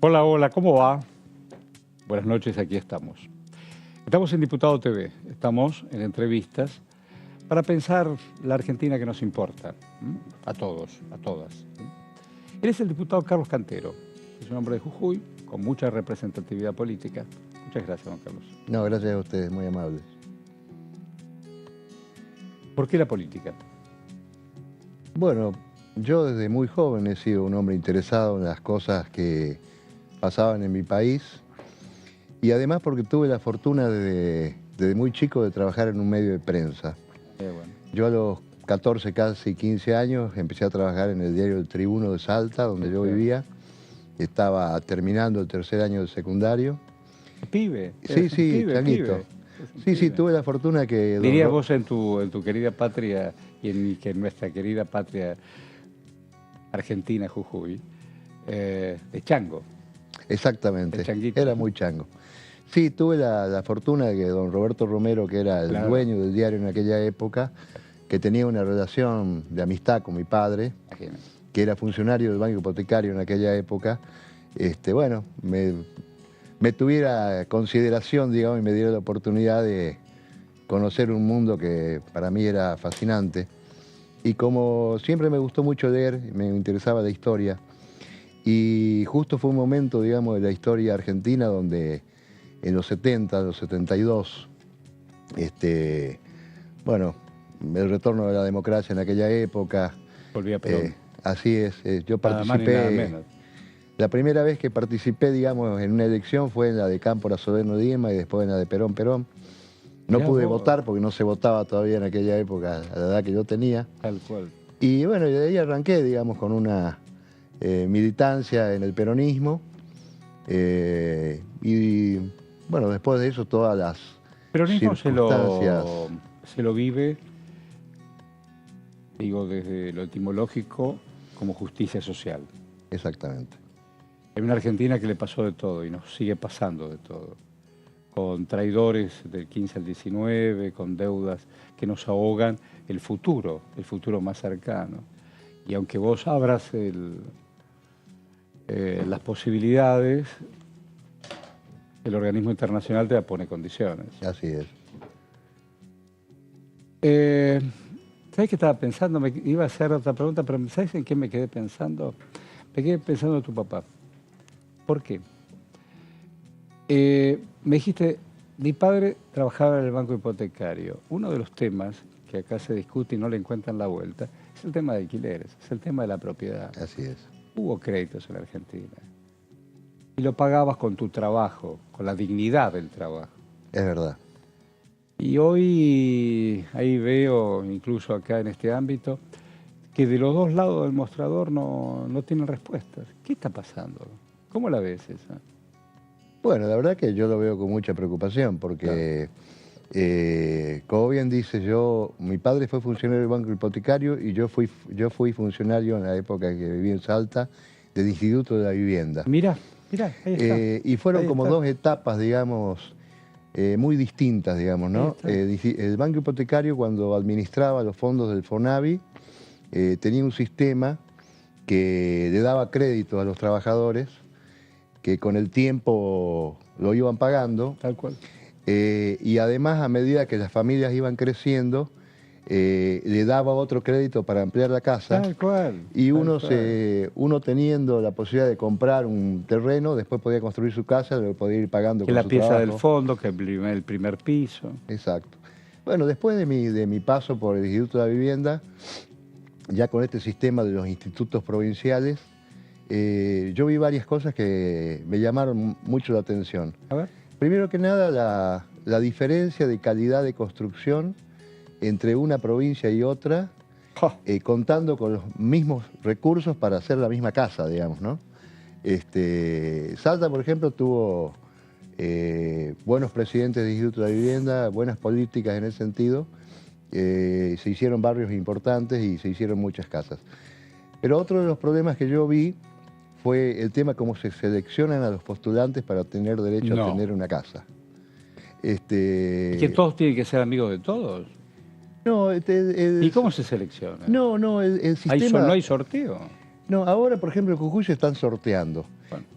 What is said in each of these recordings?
Hola, hola, ¿cómo va? Buenas noches, aquí estamos. Estamos en Diputado TV, estamos en entrevistas para pensar la Argentina que nos importa, a todos, a todas. Él es el diputado Carlos Cantero, es un hombre de Jujuy con mucha representatividad política. Muchas gracias, don Carlos. No, gracias a ustedes, muy amables. ¿Por qué la política? Bueno, yo desde muy joven he sido un hombre interesado en las cosas que pasaban en mi país y además porque tuve la fortuna desde muy chico de trabajar en un medio de prensa. Bueno. Yo a los 14, casi 15 años empecé a trabajar en el diario El Tribuno de Salta, donde yo vivía. Estaba terminando el tercer año del secundario. Pibe. Sí, changuito. Sí, tuve la fortuna que... Dirías vos en tu querida patria y en nuestra querida patria Argentina, Jujuy, de chango. Exactamente, changuito, era muy chango. Sí, tuve la fortuna de que don Roberto Romero, que era el dueño del diario en aquella época, que tenía una relación de amistad con mi padre, que era funcionario del Banco Hipotecario en aquella época, bueno, me tuviera consideración, digamos, y me diera la oportunidad de conocer un mundo que para mí era fascinante. Y como siempre me gustó mucho leer, me interesaba la historia, y justo fue un momento, digamos, de la historia argentina donde en los 70, los 72, bueno, el retorno de la democracia en aquella época. Volvía Perón. Así es, yo participé. Nada más ni nada menos. La primera vez que participé, digamos, en una elección fue en la de Cámpora Soberno Diezma y después en la de Perón. No pude votar porque no se votaba todavía en aquella época, a la edad que yo tenía. Tal cual. Y bueno, y de ahí arranqué, digamos, con una militancia en el peronismo. Y bueno, después de eso todas las peronismo circunstancias... se lo vive, digo, desde lo etimológico, como justicia social. Exactamente. Hay una Argentina que le pasó de todo y nos sigue pasando de todo. Con traidores del 15 al 19, con deudas que nos ahogan el futuro más cercano. Y aunque vos abras las posibilidades, el organismo internacional te pone condiciones. Así es. ¿Sabés qué estaba pensando? Me iba a hacer otra pregunta, pero ¿sabés en qué me quedé pensando? Me quedé pensando en tu papá. ¿Por qué? Me dijiste, mi padre trabajaba en el Banco Hipotecario. Uno de los temas que acá se discute y no le encuentran la vuelta es el tema de alquileres, es el tema de la propiedad. Así es. Hubo créditos en la Argentina. Y lo pagabas con tu trabajo, con la dignidad del trabajo. Es verdad. Y hoy ahí veo, incluso acá en este ámbito, que de los dos lados del mostrador no tienen respuestas. ¿Qué está pasando? ¿Cómo la ves esa? Bueno, la verdad que yo lo veo con mucha preocupación porque, como bien dice mi padre fue funcionario del Banco Hipotecario y yo fui funcionario en la época que viví en Salta del Instituto de la Vivienda. Mirá, ahí está. Y fueron como dos etapas, digamos, muy distintas, digamos, ¿no? El Banco Hipotecario, cuando administraba los fondos del FONAVI, tenía un sistema que le daba crédito a los trabajadores, que con el tiempo lo iban pagando. Tal cual. Y además, a medida que las familias iban creciendo, le daba otro crédito para ampliar la casa. Tal cual. Y uno teniendo la posibilidad de comprar un terreno, después podía construir su casa, lo podía ir pagando con su trabajo. Que la pieza del fondo, que el primer piso. Exacto. Bueno, después de mi paso por el Instituto de la Vivienda, ya con este sistema de los institutos provinciales, yo vi varias cosas que me llamaron mucho la atención. A ver. Primero que nada, la diferencia de calidad de construcción entre una provincia y otra, contando con los mismos recursos para hacer la misma casa, digamos, ¿no? Salta, por ejemplo, tuvo buenos presidentes del Instituto de la Vivienda, buenas políticas en ese sentido. Se hicieron barrios importantes y se hicieron muchas casas. Pero otro de los problemas que yo vi fue el tema cómo se seleccionan a los postulantes para tener derecho a tener una casa. ¿Y que todos tienen que ser amigos de todos? No, ¿Y cómo se selecciona? No, el sistema... ¿No hay sorteo? No, ahora, por ejemplo, en Jujuy se están sorteando.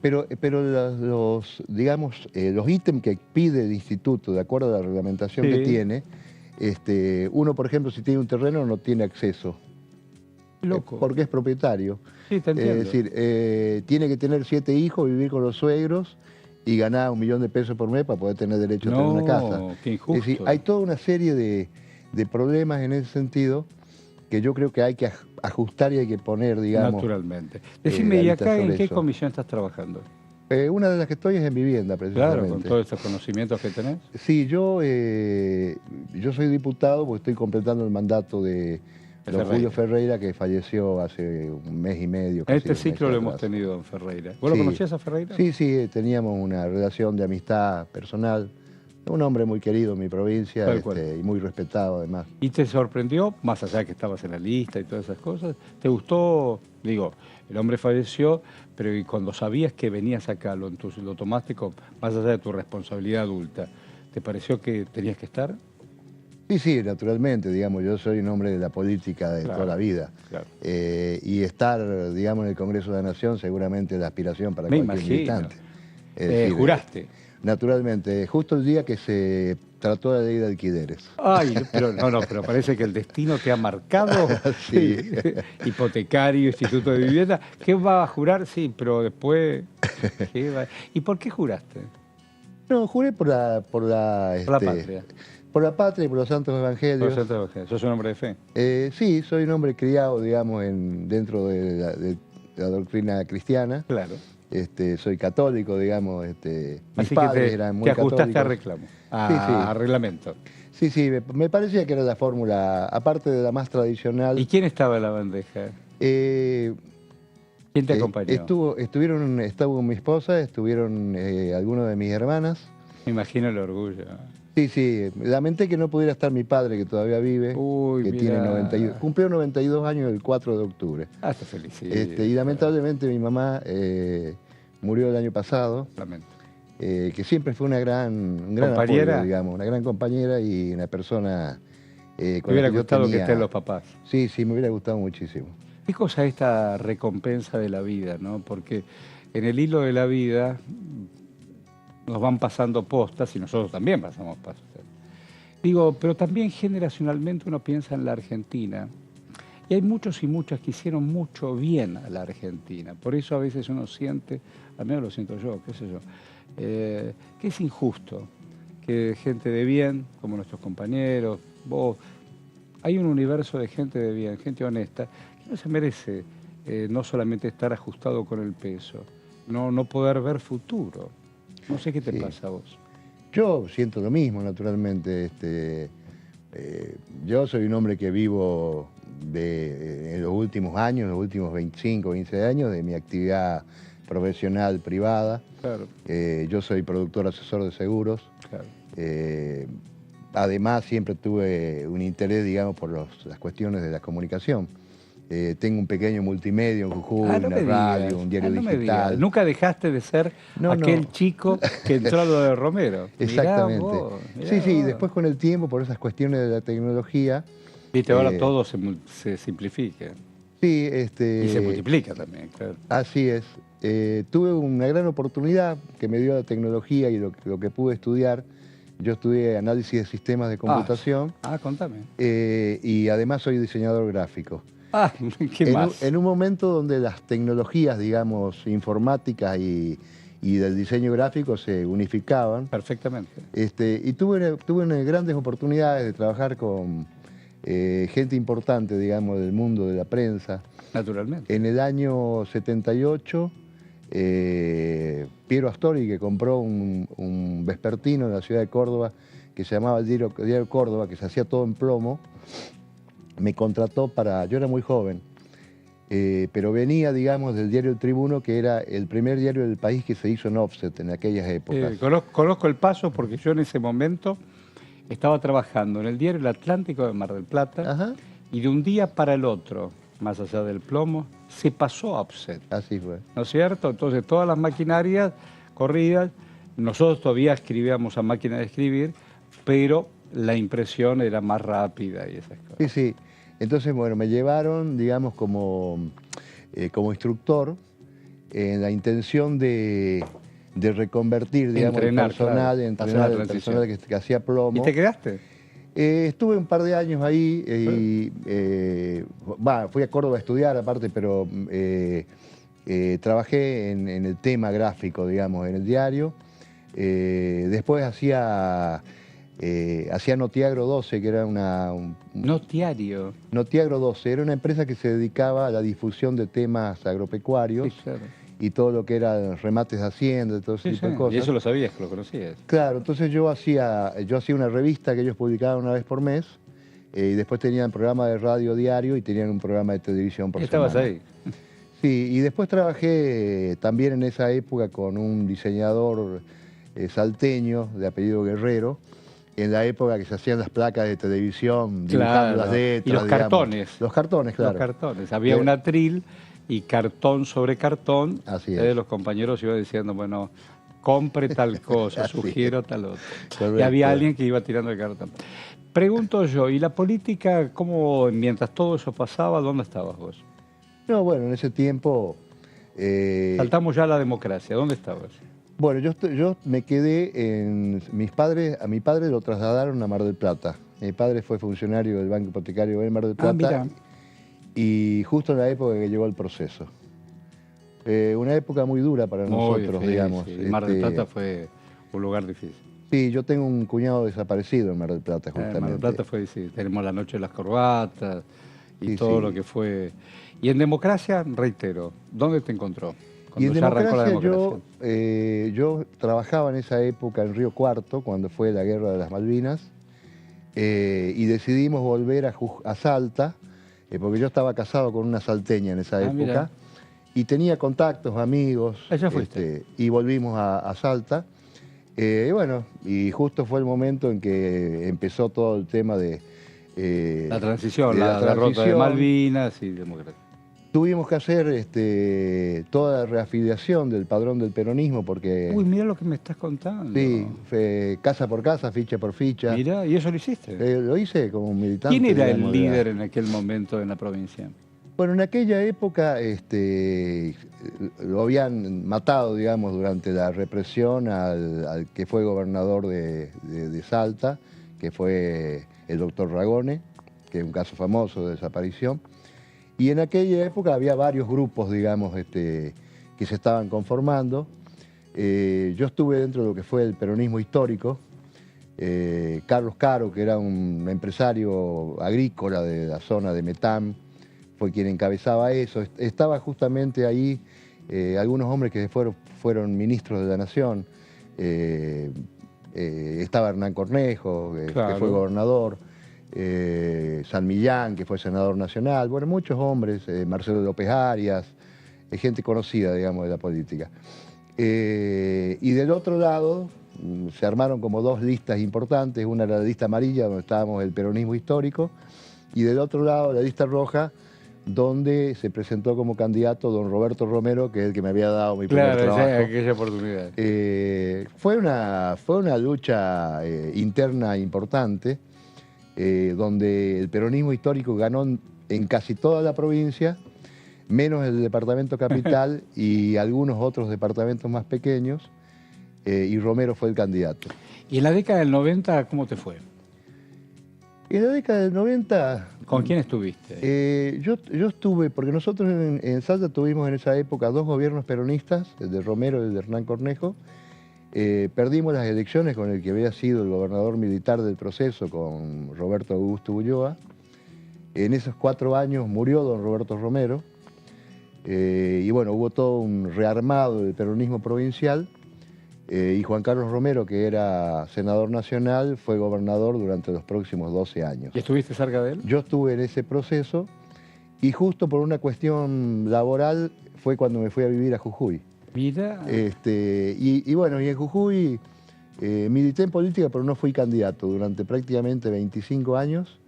Bueno. Pero digamos, los ítems que pide el instituto, de acuerdo a la reglamentación Sí. que tiene, uno, por ejemplo, si tiene un terreno, no tiene acceso. Loco. Porque es propietario. Sí, te entiendo. Es decir, tiene que tener 7 hijos, vivir con los suegros y ganar $1 millón de pesos por mes para poder tener derecho a tener una casa. Qué injusto. Es decir, hay toda una serie de problemas en ese sentido que yo creo que hay que ajustar y hay que poner, digamos... Naturalmente. Decime, ¿y acá en qué comisión estás trabajando? Una de las que estoy es en vivienda, precisamente. Claro, con todos estos conocimientos que tenés. Sí, yo soy diputado porque estoy completando el mandato de don Julio Ferreira, que falleció hace un mes y medio. En este ciclo lo hemos tenido, don Ferreira. ¿Vos lo conocías a Ferreira? Sí, sí, teníamos una relación de amistad personal. Un hombre muy querido en mi provincia y muy respetado además. ¿Y te sorprendió, más allá de que estabas en la lista y todas esas cosas? ¿Te gustó? Digo, el hombre falleció, pero y cuando sabías que venías acá, lo tomaste más allá de tu responsabilidad adulta, ¿te pareció que tenías que estar? Sí, sí, naturalmente, digamos, yo soy un hombre de la política de toda la vida. Claro. Y estar, digamos, en el Congreso de la Nación seguramente es la aspiración para cualquier militante. ¿Juraste? Naturalmente, justo el día que se trató la ley de alquileres. Ay, pero pero parece que el destino te ha marcado. Sí. Hipotecario, Instituto de Vivienda. ¿Qué va a jurar? Sí, pero después... ¿Y por qué juraste? No, juré por la patria. Por la patria y por los santos evangelios. Por los santos evangelios. ¿Sos un hombre de fe? Sí, soy un hombre criado, digamos, dentro de la doctrina cristiana. Claro. Soy católico, digamos. Mis Así padres que eran muy católicos. te ajustaste a reclamo, a reglamento. Sí, sí, me parecía que era la fórmula, aparte de la más tradicional. ¿Y quién estaba en la bandeja? ¿Quién te acompañó? Estuvo mi esposa, estuvieron algunos de mis hermanas. Me imagino el orgullo. Sí, sí, lamenté que no pudiera estar mi padre, que todavía vive, que cumplió 92 años el 4 de octubre. Te felicito. Y lamentablemente mi mamá murió el año pasado. Lamento. Que siempre fue un gran apoyo, digamos, una gran compañera y una persona me hubiera gustado que estén los papás. Sí, sí, me hubiera gustado muchísimo. ¿Qué cosa es esta recompensa de la vida, no? Porque en el hilo de la vida nos van pasando postas y nosotros también pasamos postas. Digo, pero también generacionalmente uno piensa en la Argentina y hay muchos y muchas que hicieron mucho bien a la Argentina. Por eso a veces uno siente, al menos lo siento yo, qué sé yo, que es injusto que gente de bien, como nuestros compañeros, vos, hay un universo de gente de bien, gente honesta, que no se merece no solamente estar ajustado con el peso, no poder ver futuro. No sé qué te pasa a vos. Yo siento lo mismo, naturalmente. Yo soy un hombre que vivo en los últimos años, los últimos 25, 20 años, de mi actividad profesional privada. Claro. Yo soy productor asesor de seguros. Claro. Además, siempre tuve un interés, digamos, por las cuestiones de la comunicación. Tengo un pequeño multimedio en Jujuy, una radio, un diario digital. Nunca dejaste de ser aquel chico que entró a lo de Romero. Exactamente. Mirá sí, vos. Después con el tiempo, por esas cuestiones de la tecnología... Viste, ahora todo se simplifica. Sí, y se multiplica también, claro. Así es. Tuve una gran oportunidad que me dio la tecnología y lo que pude estudiar. Yo estudié análisis de sistemas de computación. Contame. Y además soy diseñador gráfico. ¿Qué más? En un momento donde las tecnologías, digamos, informáticas y del diseño gráfico se unificaban. Perfectamente. Y tuve grandes oportunidades de trabajar con gente importante, digamos, del mundo de la prensa. Naturalmente. En el año 78, Piero Astori, que compró un vespertino en la ciudad de Córdoba, que se llamaba el Diario Córdoba, que se hacía todo en plomo, me contrató yo era muy joven, pero venía, digamos, del diario El Tribuno, que era el primer diario del país que se hizo en offset en aquellas épocas. Conozco el paso porque yo en ese momento estaba trabajando en el diario El Atlántico de Mar del Plata. Y de un día para el otro, más allá del plomo, se pasó a offset. Así fue. ¿No es cierto? Entonces todas las maquinarias corridas, nosotros todavía escribíamos a máquina de escribir, pero la impresión era más rápida y esas cosas. Sí, sí. Entonces, bueno, me llevaron, digamos, como como instructor en la intención de reconvertir, digamos, Entrenar, el personal, claro, entrenar el personal que hacía plomo. ¿Y te quedaste? Estuve un par de años ahí y fui a Córdoba a estudiar aparte, pero trabajé en el tema gráfico, digamos, en el diario. Después hacía Notiagro 12, que era Notiario. Notiagro 12, era una empresa que se dedicaba a la difusión de temas agropecuarios. Sí, claro. Y todo lo que era remates de hacienda, todo ese tipo de cosas. Y eso lo sabías, que lo conocías. Claro, entonces yo hacía una revista que ellos publicaban una vez por mes, y después tenían programa de radio diario y tenían un programa de televisión por semana. ¿Estabas ahí? Sí, y después trabajé también en esa época con un diseñador salteño de apellido Guerrero, en la época que se hacían las placas de televisión, dibujando las letras. Y los cartones. Los cartones, claro. Los cartones. Había un atril y cartón sobre cartón. Así es. Los compañeros iban diciendo, bueno, compre tal cosa, sugiero tal otra. Correcto. Y había alguien que iba tirando el cartón. Pregunto yo, ¿y la política, cómo, mientras todo eso pasaba, dónde estabas vos? No, bueno, en ese tiempo... Saltamos ya a la democracia, ¿dónde estabas? Bueno, yo me quedé en... A mi padre lo trasladaron a Mar del Plata. Mi padre fue funcionario del Banco Hipotecario de Mar del Plata. Mirá. Y justo en la época que llegó el proceso. Una época muy dura para nosotros, digamos. Sí. Mar del Plata fue un lugar difícil. Sí, yo tengo un cuñado desaparecido en Mar del Plata, justamente. Mar del Plata fue, sí, tenemos la noche de las corbatas y Sí, todo sí. lo que fue. Y en democracia, reitero, ¿dónde te encontró? Y en Cuando ya arrancó la democracia yo trabajaba en esa época en Río Cuarto, cuando fue la Guerra de las Malvinas, y decidimos volver a Salta, porque yo estaba casado con una salteña en esa época, mira. y tenía contactos, amigos, Allá fuiste. y volvimos a Salta. Y bueno, y justo fue el momento en que empezó todo el tema de... La transición, de la derrota de Malvinas y democracia. Tuvimos que hacer toda la reafiliación del padrón del peronismo porque... Uy, mira lo que me estás contando. Sí, casa por casa, ficha por ficha. Mira, ¿y eso lo hiciste? Lo hice como un militante. ¿Quién era digamos, el líder en aquel momento en la provincia? Bueno, en aquella época lo habían matado, digamos, durante la represión al que fue gobernador de Salta, que fue el doctor Ragone, que es un caso famoso de desaparición. Y en aquella época había varios grupos, digamos, que se estaban conformando. Yo estuve dentro de lo que fue el peronismo histórico. Carlos Caro, que era un empresario agrícola de la zona de Metam, fue quien encabezaba eso. Estaba justamente ahí algunos hombres que fueron ministros de la Nación. Estaba Hernán Cornejo, Claro. que fue gobernador. San Millán, que fue senador nacional, bueno, muchos hombres, Marcelo López Arias, gente conocida, digamos, de la política. Y del otro lado se armaron como dos listas importantes, una era la lista amarilla, donde estábamos el peronismo histórico, y del otro lado la lista roja, donde se presentó como candidato don Roberto Romero, que es el que me había dado mi primer trabajo. Claro, aquella oportunidad. Fue una lucha interna importante, donde el peronismo histórico ganó en casi toda la provincia, menos el departamento capital y algunos otros departamentos más pequeños, y Romero fue el candidato. ¿Y en la década del 90 cómo te fue? En la década del 90... ¿Con quién estuviste? Yo estuve, porque nosotros en Salta tuvimos en esa época dos gobiernos peronistas, el de Romero y el de Hernán Cornejo. Perdimos las elecciones con el que había sido el gobernador militar del proceso, con Roberto Augusto Ulloa. En esos 4 años murió don Roberto Romero. Y bueno, hubo todo un rearmado del peronismo provincial. Y Juan Carlos Romero, que era senador nacional, fue gobernador durante los próximos 12 años. ¿Y estuviste cerca de él? Yo estuve en ese proceso y justo por una cuestión laboral fue cuando me fui a vivir a Jujuy. Mira. Y bueno, y en Jujuy milité en política, pero no fui candidato durante prácticamente 25 años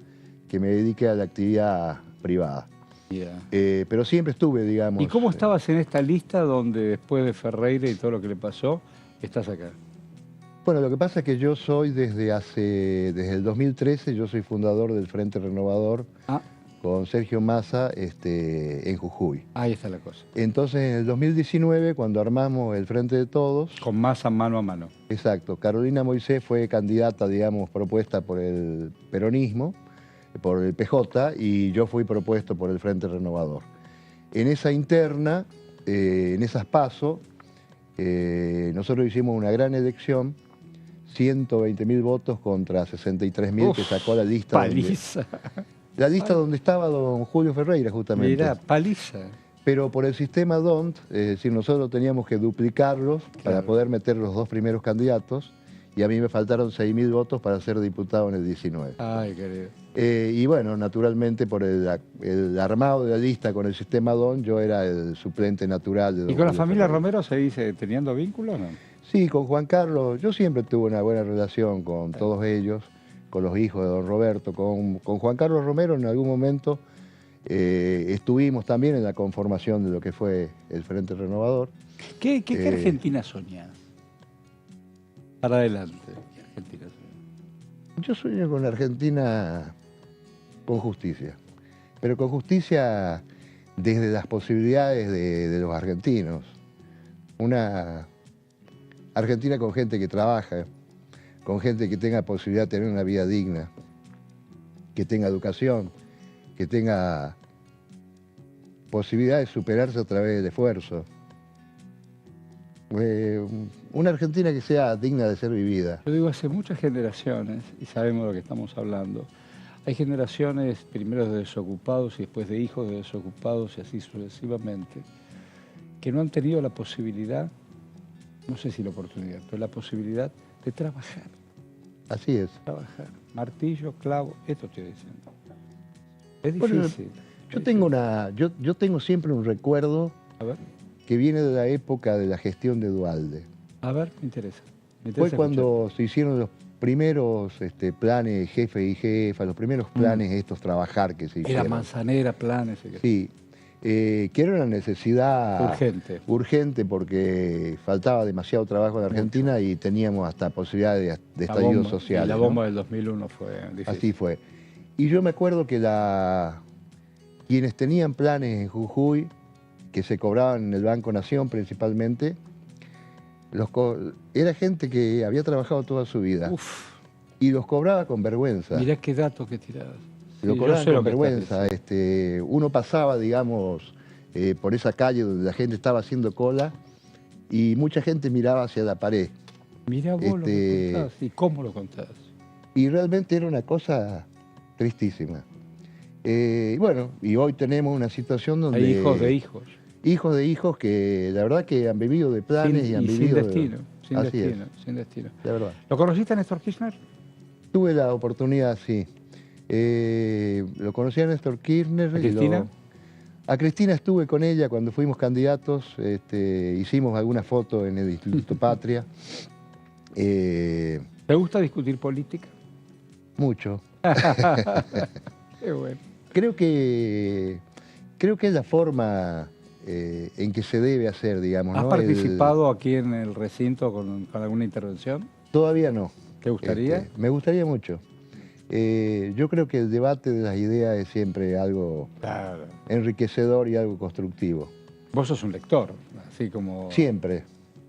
que me dediqué a la actividad privada. Yeah. Pero siempre estuve, digamos... ¿Y cómo estabas en esta lista donde después de Ferreira y todo lo que le pasó, estás acá? Bueno, lo que pasa es que yo soy desde el 2013, yo soy fundador del Frente Renovador con Sergio Massa en Jujuy. Ahí está la cosa. Entonces, en el 2019, cuando armamos el Frente de Todos... Con Massa mano a mano. Exacto. Carolina Moisés fue candidata, digamos, propuesta por el peronismo, por el PJ, y yo fui propuesto por el Frente Renovador. En esa interna, en esas PASO, nosotros hicimos una gran elección, 120.000 votos contra 63.000 que sacó la lista. Paliza. La lista donde estaba don Julio Ferreira, justamente. Mirá, paliza. Pero por el sistema DONT, es decir, nosotros teníamos que duplicarlos para poder meter los 2 primeros candidatos, y a mí me faltaron 6.000 votos para ser diputado en el 19. Ay, querido. Y bueno, naturalmente por el armado de la lista con el sistema DONT, yo era el suplente natural de don ¿Y con la Julio familia Ferreira. Romero se dice teniendo vínculo o no? Sí, con Juan Carlos, yo siempre tuve una buena relación con todos ellos, con los hijos de don Roberto, con Juan Carlos Romero en algún momento estuvimos también en la conformación de lo que fue el Frente Renovador. ¿Qué Argentina soñás? Para adelante. ¿Qué Argentina soñás? Yo sueño con la Argentina con justicia, pero con justicia desde las posibilidades de los argentinos. Una Argentina con gente que trabaja, con gente que tenga posibilidad de tener una vida digna, que tenga educación, que tenga posibilidad de superarse a través del esfuerzo. Una Argentina que sea digna de ser vivida. Yo digo, hace muchas generaciones, y sabemos de lo que estamos hablando, hay generaciones primero de desocupados y después de hijos de desocupados y así sucesivamente, que no han tenido la posibilidad, no sé si la oportunidad, pero la posibilidad de trabajar. Así es. Trabajar. Martillo, clavo, esto estoy diciendo. Es Bueno, difícil. yo tengo siempre un recuerdo A ver, que viene de la época de la gestión de Duhalde. a ver, me interesa. Fue cuando se hicieron los primeros planes jefe y jefa, los primeros planes estos trabajar que se hicieron. Era Manzanera, planes. Sí, que era una necesidad urgente porque faltaba demasiado trabajo en Argentina y teníamos hasta posibilidades de estallido social. Y la bomba del 2001 fue difícil. Así fue. Y yo me acuerdo que quienes tenían planes en Jujuy, que se cobraban en el Banco Nación principalmente, era gente que había trabajado toda su vida. Uf. Y los cobraba con vergüenza. Mirá qué datos que tirabas. Lo cobraban con vergüenza. Uno pasaba, digamos, por esa calle donde la gente estaba haciendo cola y mucha gente miraba hacia la pared. Mirá vos lo que contás y cómo lo contás. Y realmente era una cosa tristísima. Y bueno, y hoy tenemos una situación donde... Hay hijos de hijos. Hijos de hijos que la verdad que han vivido de planes y han vivido... Sin destino, sin destino. La verdad. ¿Lo conociste a Néstor Kirchner? Tuve la oportunidad, sí. Lo conocí a Néstor Kirchner. ¿A Cristina? A Cristina estuve con ella cuando fuimos candidatos. Hicimos alguna foto en el Instituto Patria. ¿Te gusta discutir política? Mucho. Qué bueno. Creo que es la forma en que se debe hacer, digamos. ¿Has ¿no? participado aquí en el recinto con alguna intervención? Todavía no. ¿Te gustaría? Me gustaría mucho. Yo creo que el debate de las ideas es siempre algo enriquecedor y algo constructivo. Vos sos un lector, así como... Siempre,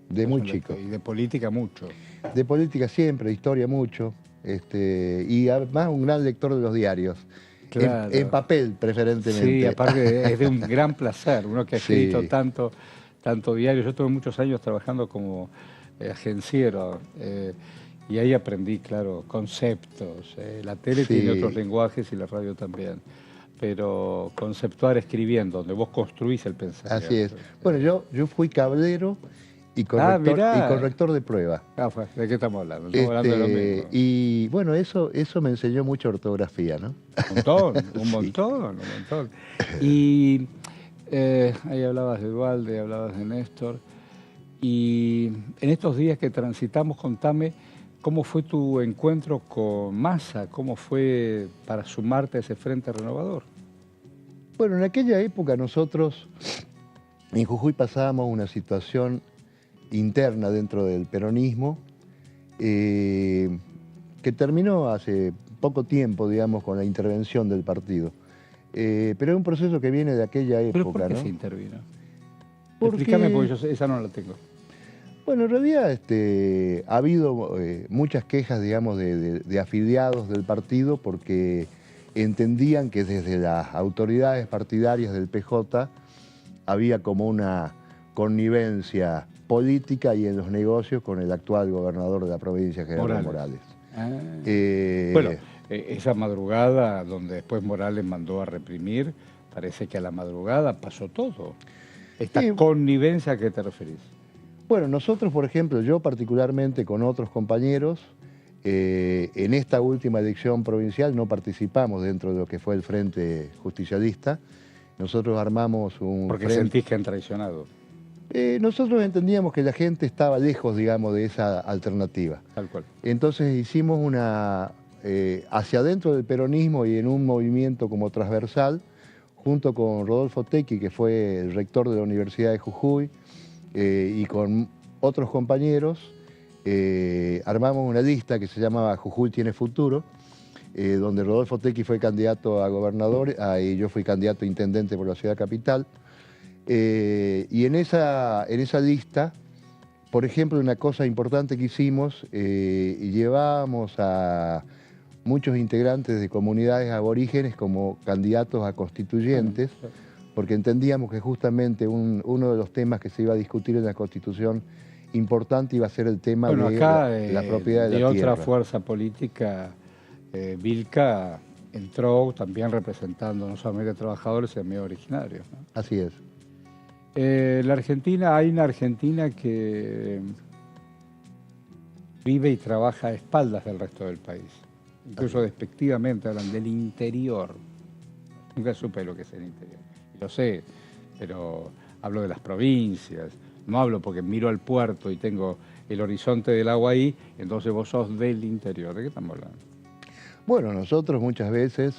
de muy chico. Y de política mucho. De política siempre, de historia mucho. Y además un gran lector de los diarios. Claro. En papel, preferentemente. Sí, aparte es de un gran placer. Uno que ha escrito tanto diario. Yo tuve muchos años trabajando como agenciero. Y ahí aprendí, claro, conceptos. La tele tiene otros lenguajes y la radio también. Pero conceptuar escribiendo, donde vos construís el pensamiento. Así es. Bueno, yo fui cablero y corrector de prueba. ¿De qué estamos hablando? Estamos hablando de lo mismo. Y bueno, eso me enseñó mucha ortografía, ¿no? Un montón. Y ahí hablabas de Duhalde, hablabas de Néstor. Y en estos días que transitamos, contame, ¿cómo fue tu encuentro con Massa? ¿Cómo fue para sumarte a ese Frente Renovador? Bueno, en aquella época nosotros en Jujuy pasábamos una situación interna dentro del peronismo que terminó hace poco tiempo, digamos, con la intervención del partido. pero es un proceso que viene de aquella época. ¿Pero por qué ¿no? se intervino? Porque, explícame, porque yo esa no la tengo. bueno, en realidad ha habido muchas quejas, digamos, de afiliados del partido porque entendían que desde las autoridades partidarias del PJ había como una connivencia política y en los negocios con el actual gobernador de la provincia, Gerardo Morales. Bueno, esa madrugada donde después Morales mandó a reprimir, parece que a la madrugada pasó todo. ¿Esta connivencia a qué te referís? Bueno, nosotros, por ejemplo, yo particularmente con otros compañeros, en esta última elección provincial no participamos dentro de lo que fue el Frente Justicialista. Nosotros armamos un Porque frente... sentís que han traicionado. Nosotros entendíamos que la gente estaba lejos, digamos, de esa alternativa. Tal cual. Entonces hicimos hacia adentro del peronismo y en un movimiento como transversal, junto con Rodolfo Tequi, que fue el rector de la Universidad de Jujuy, y con otros compañeros, armamos una lista que se llamaba Jujuy tiene futuro, donde Rodolfo Tequi fue candidato a gobernador y yo fui candidato a intendente por la ciudad capital. Y en esa lista, por ejemplo, una cosa importante que hicimos, llevábamos a muchos integrantes de comunidades aborígenes como candidatos a constituyentes, porque entendíamos que justamente uno de los temas que se iba a discutir en la Constitución importante iba a ser el tema de acá, la propiedad de la otra tierra. Fuerza política, Vilca, entró también representando no solamente trabajadores, sino también originarios, ¿no? Así es. La Argentina, hay una Argentina que vive y trabaja a espaldas del resto del país. Incluso despectivamente hablan del interior. Nunca supe lo que es el interior. Y lo sé, pero hablo de las provincias. No hablo porque miro al puerto y tengo el horizonte del agua ahí, entonces vos sos del interior. ¿De qué estamos hablando? Bueno, nosotros muchas veces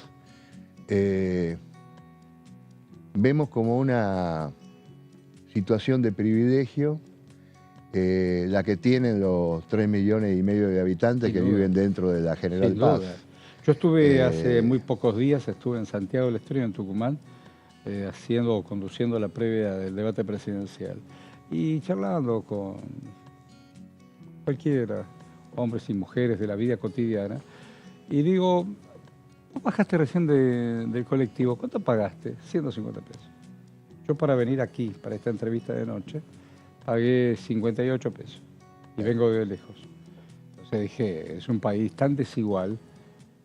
vemos como una situación de privilegio la que tienen los 3,5 millones de habitantes que viven dentro de la General Paz. Yo estuve hace muy pocos días, estuve en Santiago del Estero, en Tucumán, conduciendo la previa del debate presidencial y charlando con cualquiera, hombres y mujeres de la vida cotidiana, y digo, vos bajaste recién del colectivo, ¿cuánto pagaste? 150 pesos. Yo para venir aquí, para esta entrevista de noche, pagué 58 pesos y vengo de lejos. Entonces dije, es un país tan desigual.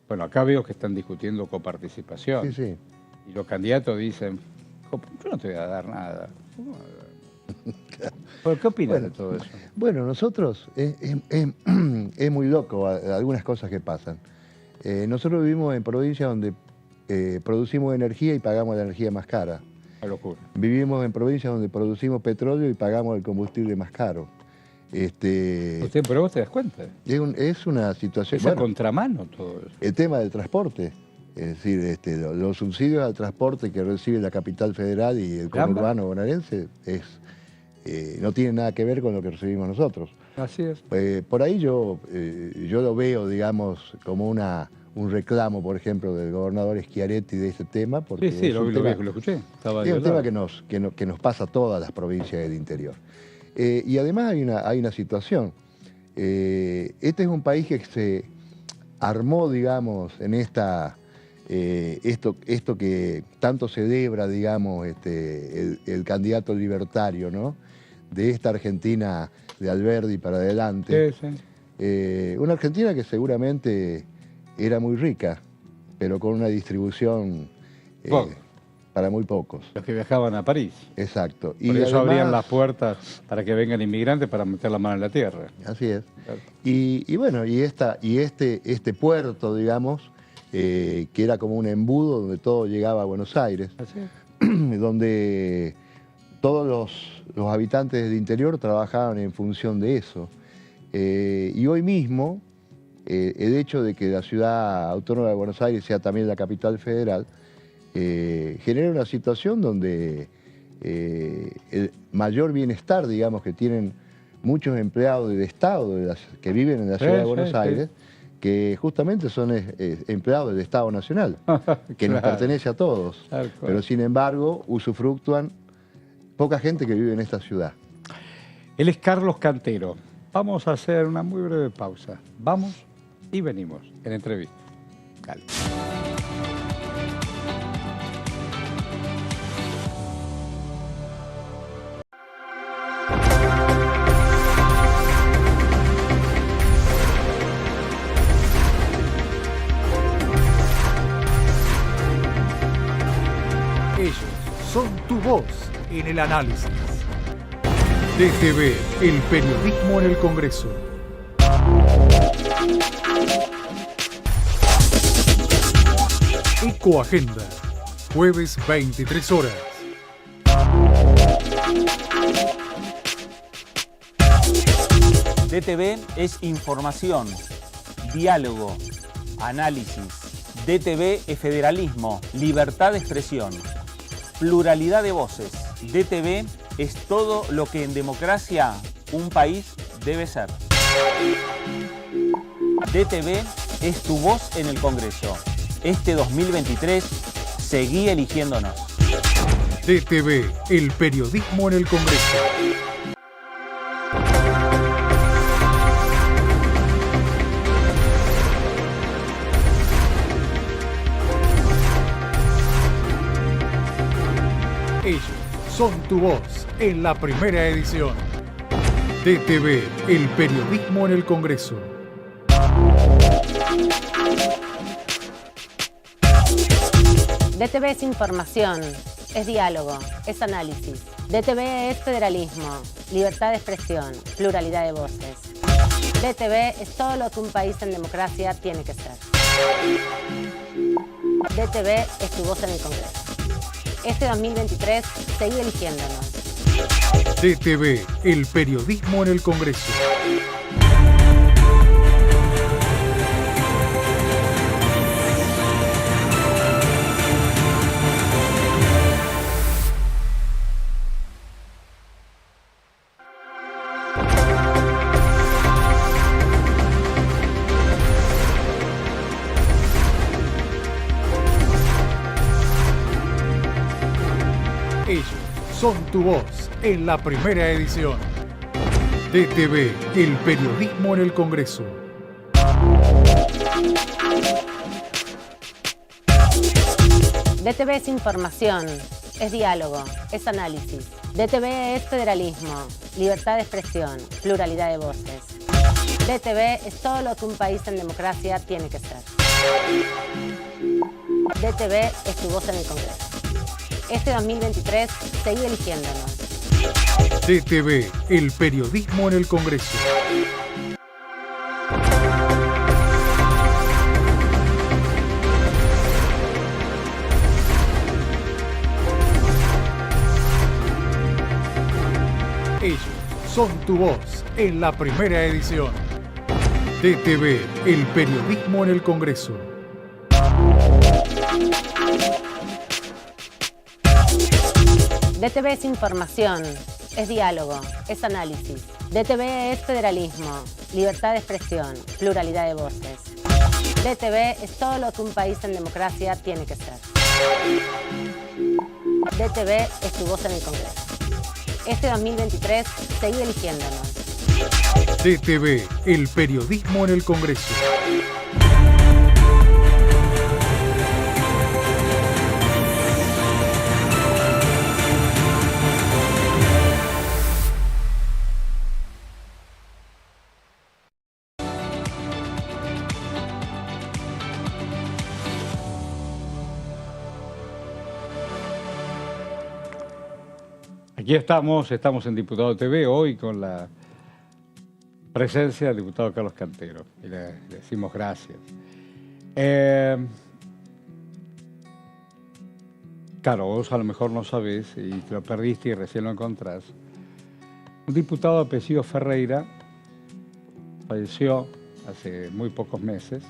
Bueno, acá veo que están discutiendo coparticipación. Sí, sí. Y los candidatos dicen, yo no te voy a dar nada. ¿Qué opinas de todo eso? Bueno, nosotros, es muy loco algunas cosas que pasan. Nosotros vivimos en provincias donde producimos energía y pagamos la energía más cara. Una locura. Vivimos en provincias donde producimos petróleo y pagamos el combustible más caro. Pero vos te das cuenta. Es una situación... Es a contramano todo eso. El tema del transporte, es decir, los subsidios al transporte que recibe la capital federal y el conurbano bonaerense no tiene nada que ver con lo que recibimos nosotros. Así es. Por ahí yo lo veo, digamos, como un reclamo, por ejemplo, del gobernador Schiaretti de ese tema. Porque sí, lo escuché. Es un tema que nos pasa a todas las provincias del interior. Y además hay una situación. Este es un país que se armó, digamos, en esto que tanto celebra, digamos, el candidato libertario, ¿no? De esta Argentina de Alberdi para adelante. Sí. Una Argentina que seguramente era muy rica, pero con una distribución para muy pocos. Los que viajaban a París. Exacto. Por eso además abrían las puertas para que vengan inmigrantes para meter la mano en la tierra. Así es. Claro. Y bueno, este puerto, digamos, que era como un embudo donde todo llegaba a Buenos Aires, Así es. donde todos los habitantes del interior trabajaban en función de eso. Y hoy mismo, el hecho de que la ciudad autónoma de Buenos Aires sea también la capital federal, genera una situación donde el mayor bienestar, digamos, que tienen muchos empleados del Estado que viven en la ciudad de Buenos Aires, que justamente son empleados del Estado Nacional, que nos pertenece a todos. Pero sin embargo, usufructúan poca gente que vive en esta ciudad. Él es Carlos Cantero. Vamos a hacer una muy breve pausa. Vamos y venimos en entrevista. Dale. Ellos son tu voz en el análisis. DTV, el periodismo en el Congreso. Ecoagenda, jueves 23 horas. DTV es información, diálogo, análisis. DTV es federalismo, libertad de expresión, pluralidad de voces. DTV es todo lo que en democracia un país debe ser. DTV es tu voz en el Congreso. Este 2023, seguí eligiéndonos. DTV, el periodismo en el Congreso. Ellos son tu voz en la primera edición. DTV, el periodismo en el Congreso. DTV es información, es diálogo, es análisis. DTV es federalismo, libertad de expresión, pluralidad de voces. DTV es todo lo que un país en democracia tiene que ser. DTV es tu voz en el Congreso. Este 2023, seguí eligiéndonos. DTV, el periodismo en el Congreso. Ellos son tu voz en la primera edición. DTV, el periodismo en el Congreso. DTV es información, es diálogo, es análisis. DTV es federalismo, libertad de expresión, pluralidad de voces. DTV es todo lo que un país en democracia tiene que ser. DTV es tu voz en el Congreso. Este 2023, seguí eligiéndonos. DTV, el periodismo en el Congreso. Ellos son tu voz en la primera edición. DTV, el periodismo en el Congreso. DTV es información, es diálogo, es análisis. DTV es federalismo, libertad de expresión, pluralidad de voces. DTV es todo lo que un país en democracia tiene que ser. DTV es tu voz en el Congreso. Este 2023, seguí eligiéndonos. DTV, el periodismo en el Congreso. Aquí estamos en Diputado TV hoy con la presencia del diputado Carlos Cantero y le decimos gracias. Claro, vos a lo mejor no sabés y te lo perdiste y recién lo encontrás. Un diputado de apellido Ferreira falleció hace muy pocos meses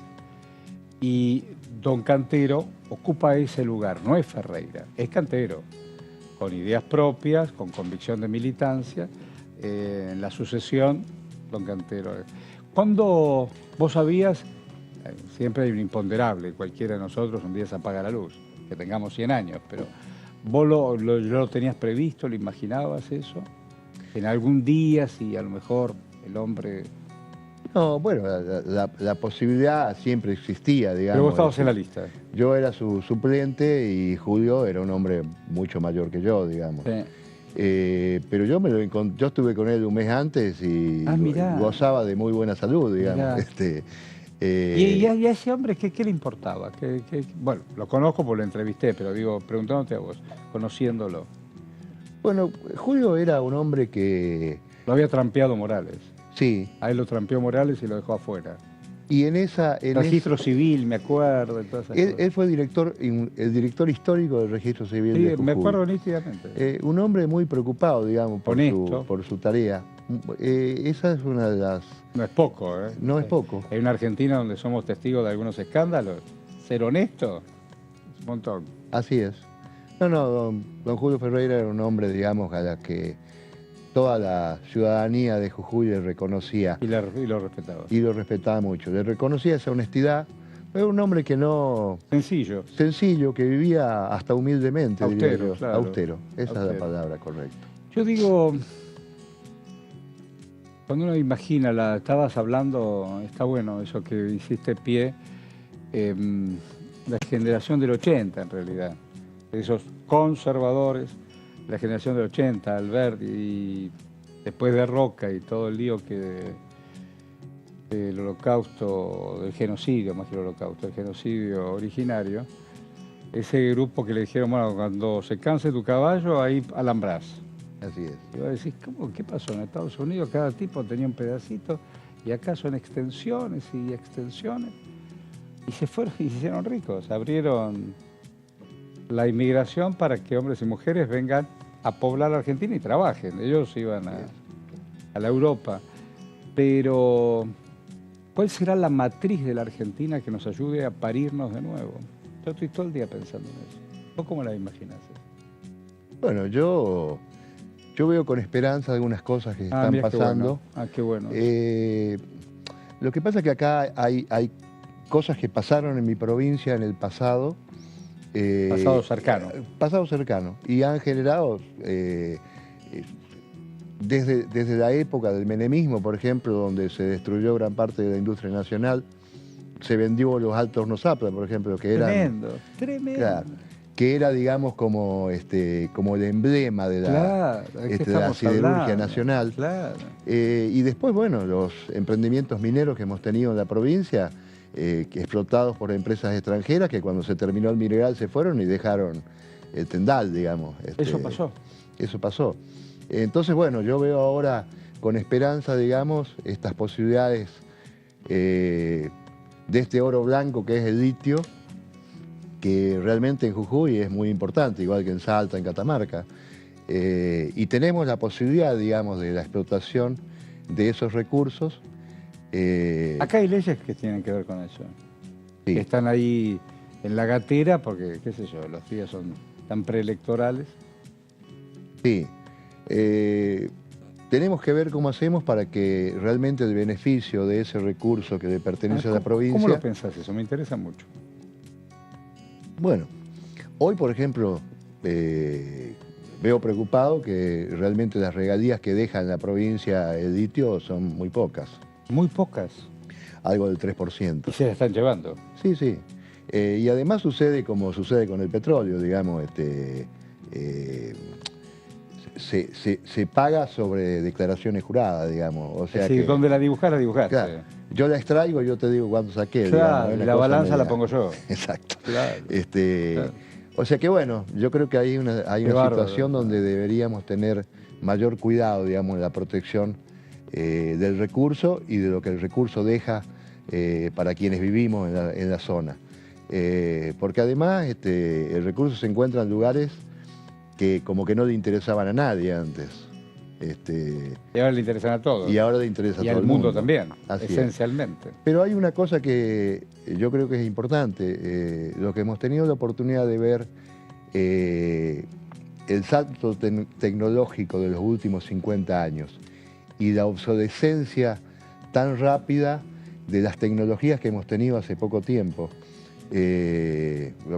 y don Cantero ocupa ese lugar, no es Ferreira, es Cantero, con ideas propias, con convicción de militancia. En la sucesión, don Cantero. ¿Cuándo vos sabías siempre hay un imponderable, cualquiera de nosotros un día se apaga la luz, que tengamos 100 años, pero ¿vos lo tenías previsto, lo imaginabas eso? En algún día, si a lo mejor el hombre... No, bueno, la posibilidad siempre existía, digamos. Pero vos estabas en la lista. Yo era su suplente y Julio era un hombre mucho mayor que yo, digamos. Sí. Pero yo estuve con él un mes antes y gozaba de muy buena salud, digamos. ¿Y a ese hombre qué le importaba? Bueno, lo conozco porque lo entrevisté, pero digo, preguntándote a vos, conociéndolo. Bueno, Julio era un hombre que... Lo había trampeado Morales. Sí. A él lo trampeó Morales y lo dejó afuera. Y en registro civil, me acuerdo de todas esas cosas. Él fue el director histórico del registro civil de Jujuy. Me acuerdo nítidamente. Un hombre muy preocupado, digamos, por su tarea. Esa es una de las... No es poco, ¿eh? No es poco. Hay una Argentina donde somos testigos de algunos escándalos. Ser honesto es un montón. Así es. No, don Julio Ferreira era un hombre, digamos, a la que toda la ciudadanía de Jujuy le reconocía. Y lo respetaba. Y lo respetaba mucho. Le reconocía esa honestidad. Era un hombre que no... Sencillo. Sencillo, que vivía hasta humildemente. Austero, claro. Austero. Esa es la palabra correcta. Yo digo, cuando uno imagina, estabas hablando, está bueno eso que hiciste pie, la generación del 80 en realidad. Esos conservadores, la generación del 80, Alberti, y después de Roca y todo el lío del holocausto, del genocidio, más que el holocausto, el genocidio originario, ese grupo que le dijeron, bueno, cuando se canse tu caballo, ahí alambrás. Así es. Y vos decís, ¿qué pasó? En Estados Unidos cada tipo tenía un pedacito, y acá son extensiones y extensiones, y se fueron y se hicieron ricos, abrieron la inmigración para que hombres y mujeres vengan a poblar la Argentina y trabajen. Ellos iban a la Europa. Pero, ¿cuál será la matriz de la Argentina que nos ayude a parirnos de nuevo? Yo estoy todo el día pensando en eso. ¿Vos cómo la imaginás? Bueno, yo veo con esperanza algunas cosas que están pasando. Qué bueno. Lo que pasa es que acá hay cosas que pasaron en mi provincia en el pasado. Pasado cercano. Pasado cercano. Y han generado, desde la época del menemismo, por ejemplo, donde se destruyó gran parte de la industria nacional, se vendió los Altos Hornos Zapla, por ejemplo, que era... Tremendo. Claro, que era, digamos, como el emblema de la siderurgia nacional. Claro. Y después, bueno, los emprendimientos mineros que hemos tenido en la provincia, explotados por empresas extranjeras que cuando se terminó el mineral se fueron y dejaron el tendal, digamos. Eso pasó. Eso pasó. Entonces, bueno, yo veo ahora con esperanza, digamos, estas posibilidades de este oro blanco que es el litio, que realmente en Jujuy es muy importante, igual que en Salta, en Catamarca. Y tenemos la posibilidad, digamos, de la explotación de esos recursos. Acá hay leyes que tienen que ver con eso. Sí. Que están ahí en la gatera porque, qué sé yo, los días son tan preelectorales. Sí. Tenemos que ver cómo hacemos para que realmente el beneficio de ese recurso que le pertenece a la provincia... ¿Cómo lo pensás eso? Me interesa mucho. Bueno, hoy, por ejemplo, veo preocupado que realmente las regalías que deja en la provincia el litio son muy pocas. Muy pocas. Algo del 3%. Y se la están llevando. Sí, sí. Y además sucede como sucede con el petróleo, digamos, se paga sobre declaraciones juradas, digamos. O sea, es decir, donde la dibujás, la dibujaste. Claro, yo la extraigo, yo te digo cuánto saqué. Claro, digamos, la balanza la pongo yo. Exacto. Claro, claro. O sea que bueno, yo creo que hay una situación donde deberíamos tener mayor cuidado, digamos, en la protección del recurso y de lo que el recurso deja para quienes vivimos en la zona. Porque además el recurso se encuentra en lugares que como que no le interesaban a nadie antes. Y ahora le interesan a todos. Y ahora le interesa a todo el mundo. Y al mundo también, Así esencialmente. Es. Pero hay una cosa que yo creo que es importante. Lo que hemos tenido la oportunidad de ver, el salto tecnológico de los últimos 50 años y la obsolescencia tan rápida de las tecnologías que hemos tenido hace poco tiempo.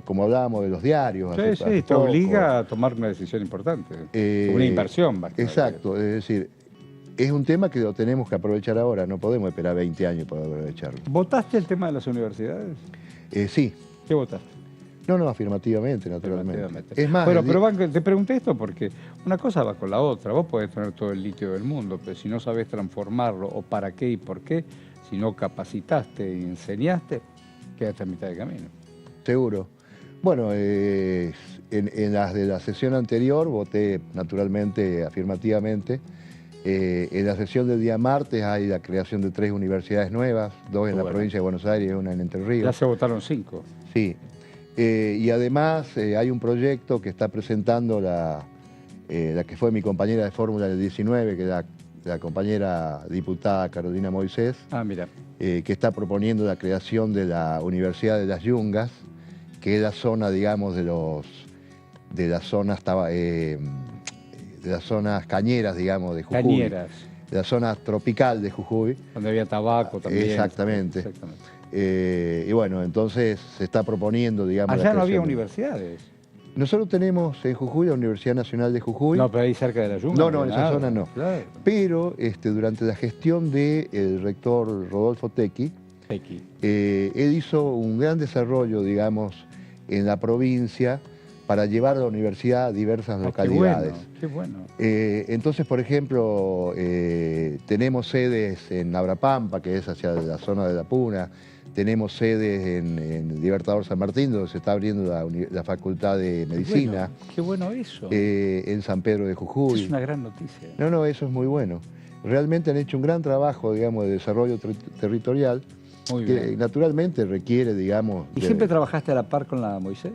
Como hablábamos de los diarios. Sí, te obliga a tomar una decisión importante, una inversión. Exacto, es decir, es un tema que lo tenemos que aprovechar ahora, no podemos esperar 20 años para aprovecharlo. ¿Votaste el tema de las universidades? Sí. ¿Qué votaste? No, afirmativamente, naturalmente. Es más, bueno, pero te pregunté esto porque una cosa va con la otra. Vos podés tener todo el litio del mundo, pero si no sabés transformarlo, o para qué y por qué, si no capacitaste y enseñaste, quedaste a mitad de camino. Seguro. Bueno, en las de la sesión anterior voté naturalmente afirmativamente. En la sesión del día martes hay la creación de 3 universidades nuevas, 2 en la provincia de Buenos Aires y 1 en Entre Ríos. Ya se votaron 5. Sí. Y además hay un proyecto que está presentando la que fue mi compañera de fórmula del 19, que es la compañera diputada Carolina Moisés. Ah, mira. Que está proponiendo la creación de la Universidad de las Yungas, que es la zona, digamos, de las zonas cañeras, digamos, de Jujuy. Cañeras. De la zona tropical de Jujuy. Donde había tabaco también. Exactamente. Y bueno, entonces se está proponiendo, digamos... Allá no había universidades. Nosotros tenemos en Jujuy la Universidad Nacional de Jujuy. No, pero ahí cerca de la Yunga. No, en esa zona no. Claro. Pero durante la gestión del rector Rodolfo Tequi, él hizo un gran desarrollo, digamos, en la provincia para llevar a la universidad a diversas localidades. Qué bueno. Entonces, por ejemplo, tenemos sedes en Abrapampa, que es hacia la zona de la Puna. Tenemos sedes en Libertador San Martín, donde se está abriendo la Facultad de Medicina. Qué bueno eso. En San Pedro de Jujuy. Es una gran noticia. No, eso es muy bueno. Realmente han hecho un gran trabajo, digamos, de desarrollo territorial, que naturalmente requiere, digamos... ¿Y siempre trabajaste a la par con la Moisés?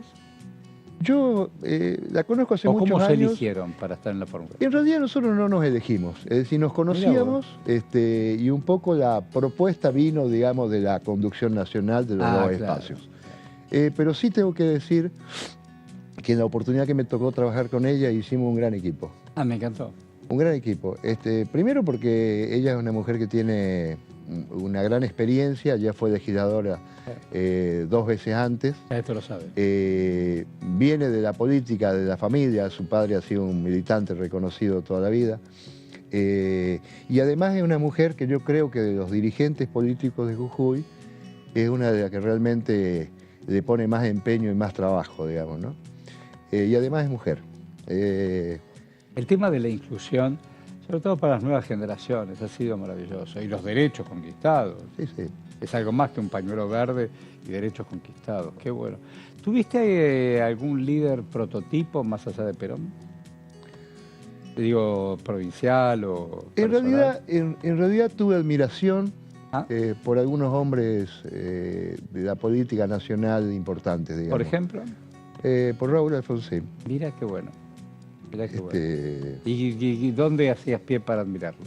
Yo la conozco hace muchos años. ¿Cómo se eligieron para estar en la fórmula? En realidad nosotros no nos elegimos, es decir, nos conocíamos y un poco la propuesta vino, digamos, de la conducción nacional de los dos espacios. Pero sí tengo que decir que en la oportunidad que me tocó trabajar con ella hicimos un gran equipo. Ah, me encantó. Un gran equipo. Primero porque ella es una mujer que tiene una gran experiencia, ya fue legisladora 2 veces antes. Esto lo sabe. Viene de la política, de la familia, su padre ha sido un militante reconocido toda la vida. Y además es una mujer que yo creo que de los dirigentes políticos de Jujuy es una de las que realmente le pone más empeño y más trabajo, digamos, ¿no? Y además es mujer. El tema de la inclusión, sobre todo para las nuevas generaciones, ha sido maravilloso. Y los derechos conquistados. Sí. Es algo más que un pañuelo verde y derechos conquistados. Qué bueno. ¿Tuviste algún líder prototipo más allá de Perón? Digo, provincial o personal. En realidad tuve admiración por algunos hombres de la política nacional importantes, digamos. ¿Por ejemplo? Por Raúl Alfonsín. Mira qué bueno. Mirá qué bueno. ¿Y dónde hacías pie para admirarlo?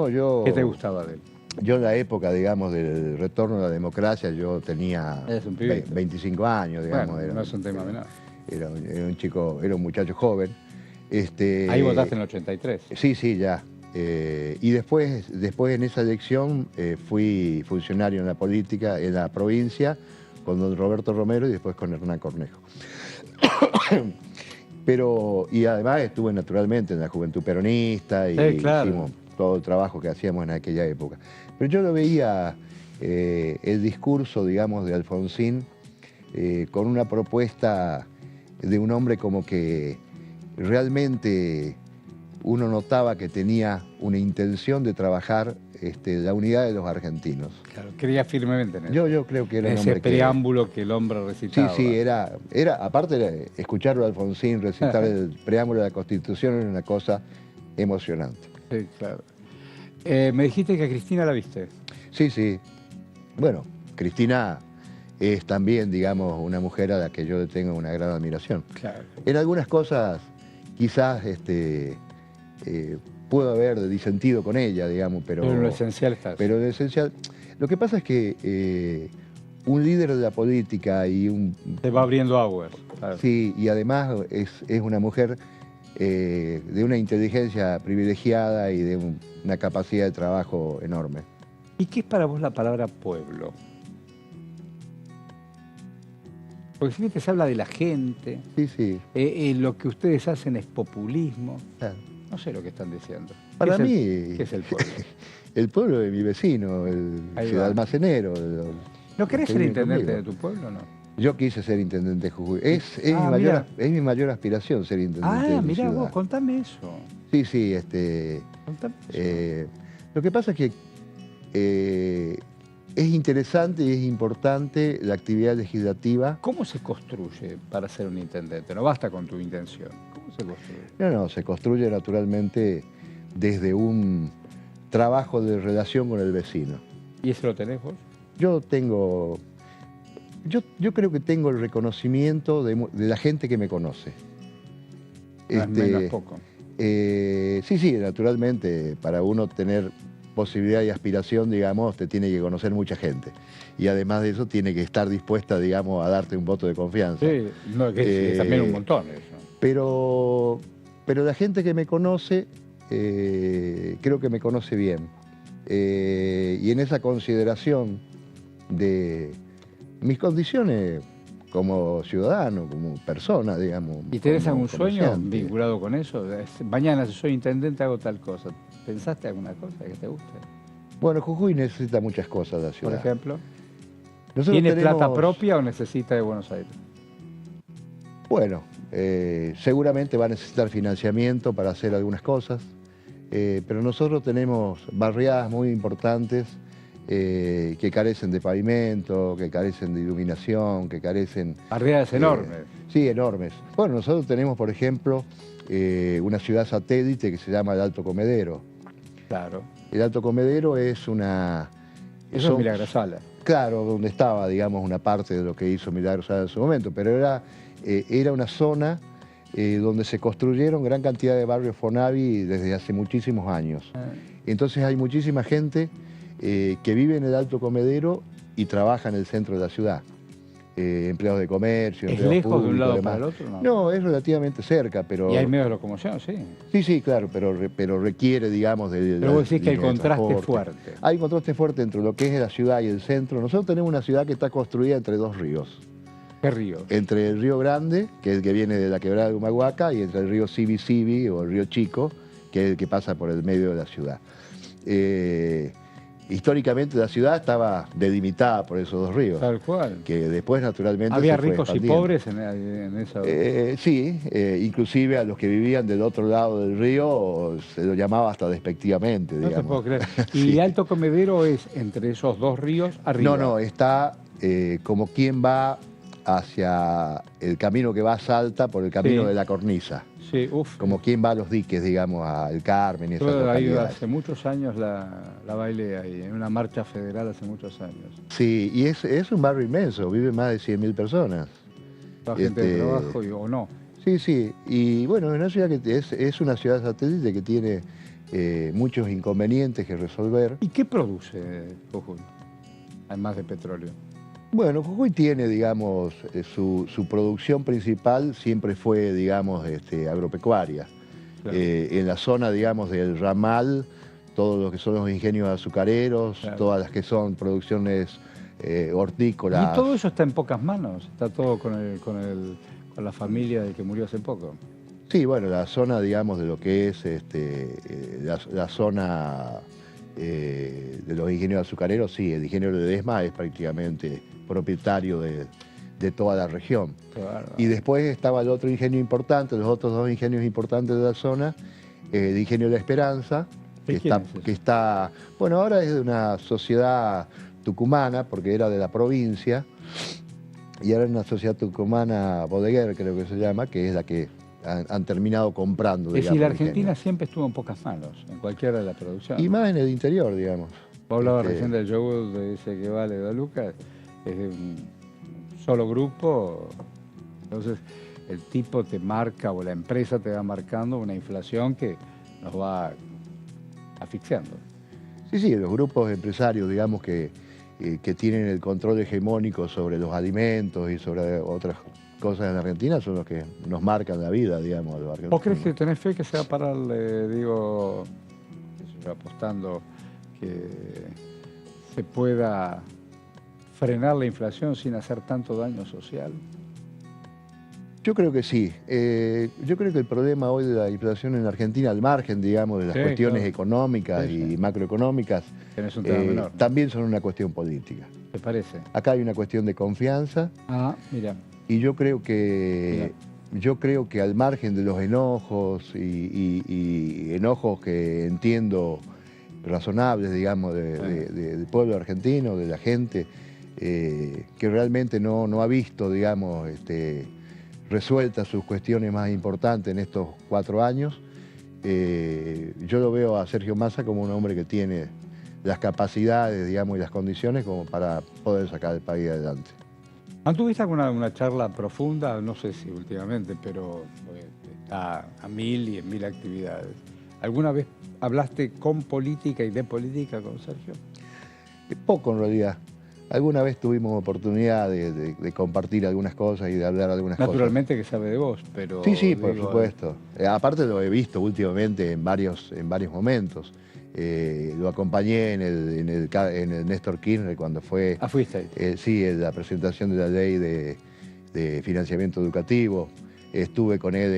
Yo... ¿Qué te gustaba de él? Yo en la época, digamos, del retorno a la democracia, yo tenía 25 años, digamos. Bueno, no es un tema menor. Era un chico, era un muchacho joven. Ahí votaste en el 83. Sí, ya. Y después en esa elección fui funcionario en la política, en la provincia, con don Roberto Romero y después con Hernán Cornejo. Y además estuve naturalmente en la Juventud Peronista y hicimos todo el trabajo que hacíamos en aquella época. Pero yo lo veía el discurso, digamos, de Alfonsín con una propuesta de un hombre como que realmente uno notaba que tenía una intención de trabajar la unidad de los argentinos. Claro, creía firmemente en eso. Yo creo que era un hombre ese preámbulo que el hombre recitaba. Sí, aparte de escucharlo a Alfonsín recitar el preámbulo de la Constitución era una cosa emocionante. Sí, claro. Me dijiste que a Cristina la viste. Sí. Bueno, Cristina es también, digamos, una mujer a la que yo le tengo una gran admiración. Claro. En algunas cosas quizás puedo haber disentido con ella, digamos, pero en lo esencial estás. Pero en lo esencial... Lo que pasa es que un líder de la política y un... Te va abriendo aguas. Claro. Sí, y además es una mujer de una inteligencia privilegiada y de una capacidad de trabajo enorme. ¿Y qué es para vos la palabra pueblo? Porque siempre se habla de la gente. Sí, sí. Lo que ustedes hacen es populismo. Claro. No sé lo que están diciendo. Para mí... ¿Qué es el pueblo? El pueblo de mi vecino, el ciudad almacenero. ¿No querés ser intendente de tu pueblo o no? Yo quise ser intendente de Jujuy. Es mi mayor aspiración ser intendente de mi ciudad. Vos, contame eso. Sí, sí. Contame eso. Lo que pasa es que es interesante y es importante la actividad legislativa. ¿Cómo se construye para ser un intendente? No basta con tu intención. ¿Cómo se construye? No, se construye naturalmente desde un trabajo de relación con el vecino. ¿Y eso lo tenés vos? Yo creo que tengo el reconocimiento de la gente que me conoce. Menos poco. Sí, naturalmente, para uno tener posibilidad y aspiración, digamos, te tiene que conocer mucha gente. Y además de eso, tiene que estar dispuesta, digamos, a darte un voto de confianza. Sí, no, que es también un montón eso. Pero la gente que me conoce, creo que me conoce bien. Y en esa consideración de mis condiciones como ciudadano, como persona, digamos. ¿Y tenés algún sueño vinculado con eso? Mañana, si soy intendente, hago tal cosa. ¿Pensaste alguna cosa que te guste? Bueno, Jujuy necesita muchas cosas de la ciudad. Por ejemplo, ¿tiene plata propia o necesita de Buenos Aires? Bueno, seguramente va a necesitar financiamiento para hacer algunas cosas, pero nosotros tenemos barriadas muy importantes que carecen de pavimento, que carecen de iluminación, que carecen... Barriadas enormes. Sí, enormes. Bueno, nosotros tenemos, por ejemplo, una ciudad satélite que se llama el Alto Comedero. Claro. El Alto Comedero es una... Eso es Milagrosala. Claro, donde estaba, digamos, una parte de lo que hizo Milagrosala en su momento, pero era una zona donde se construyeron gran cantidad de barrios Fonavi desde hace muchísimos años. Entonces hay muchísima gente que vive en el Alto Comedero y trabaja en el centro de la ciudad. Empleados de comercio, ¿Es empleados lejos de un lado demás. para el otro? No, es relativamente cerca, pero... ¿Y hay medios de locomoción? Sí. Sí, claro, pero requiere, digamos, de... Pero vos decís que el contraste es fuerte. Hay un contraste fuerte entre lo que es la ciudad y el centro. Nosotros tenemos una ciudad que está construida entre dos ríos. ¿Qué ríos? Entre el río Grande, que es el que viene de la quebrada de Humahuaca, y entre el río Sibi o el río Chico, que es el que pasa por el medio de la ciudad. Históricamente la ciudad estaba delimitada por esos dos ríos. Tal cual. Que después naturalmente ¿Había se fue ricos y expandiendo. pobres en esa...? Sí, inclusive a los que vivían del otro lado del río se lo llamaba hasta despectivamente, No digamos. te puedo creer. ¿Y Sí. Alto Comedero es entre esos dos ríos arriba? No, está como quien va hacia el camino que va a Salta por el camino Sí. de la Cornisa. Sí, uff. Como quien va a los diques, digamos, al Carmen y esas Yo ahí localidades. hace muchos años la bailé ahí, en una marcha federal hace muchos años. Sí, y es un barrio inmenso, viven más de 100.000 personas. La gente de trabajo o no. Sí, sí, y bueno, es una ciudad que es una ciudad satélite que tiene muchos inconvenientes que resolver. ¿Y qué produce Jujuy? Además de petróleo. Bueno, Jujuy tiene, digamos, su producción principal siempre fue, digamos, agropecuaria. Claro. En la zona, digamos, del ramal, todo lo que son los ingenios azucareros, Claro. todas las que son producciones hortícolas. Y todo eso está en pocas manos, está todo con la familia del que murió hace poco. Sí, bueno, la zona, digamos, de lo que es la zona de los ingenios azucareros, sí, el ingeniero Ledesma es prácticamente propietario de toda la región. Claro. Y después estaba el otro ingenio importante, los otros dos ingenios importantes de la zona, el ingenio La Esperanza, ¿De quién es ese? que está, bueno, ahora es de una sociedad tucumana, porque era de la provincia, y ahora es una sociedad tucumana bodeguer, creo que se llama, que es la que han terminado comprando. Es decir, digamos, la el Argentina ingenio. siempre estuvo en pocas manos, en cualquiera de la producción. Y más en el interior, digamos. Vos hablabas Este, recién del yogur de ese que vale 2 lucas, es de un solo grupo, entonces el tipo te marca o la empresa te va marcando una inflación que nos va asfixiando. Sí, sí, los grupos empresarios, digamos, que tienen el control hegemónico sobre los alimentos y sobre otras cosas en Argentina son los que nos marcan la vida, digamos, a los argentinos. ¿Vos crees que tenés fe que se va a parar, digo, qué sé yo, apostando que se pueda frenar la inflación sin hacer tanto daño social? Yo creo que sí. Yo creo que el problema hoy de la inflación en Argentina, al margen, digamos, de las cuestiones económicas y macroeconómicas, también son una cuestión política. ¿Te parece? Acá hay una cuestión de confianza. Ah, mira. Y yo creo que al margen de los enojos y enojos que entiendo razonables, digamos, del pueblo argentino, de la gente, que realmente no ha visto, digamos, resueltas sus cuestiones más importantes en estos 4 años, yo lo veo a Sergio Massa como un hombre que tiene las capacidades, digamos, y las condiciones como para poder sacar el país adelante. ¿Tuviste alguna charla profunda? No sé si últimamente, pero está a 1000 y en 1000 actividades. ¿Alguna vez hablaste con política y de política con Sergio? Poco en realidad. Alguna vez tuvimos oportunidad de compartir algunas cosas y de hablar algunas cosas. Naturalmente que sabe de vos, pero... Sí, por supuesto. Aparte lo he visto últimamente en varios momentos. Lo acompañé en el Néstor Kirchner cuando fue... Ah, fuiste ahí. Sí, en la presentación de la ley de financiamiento educativo. Estuve con él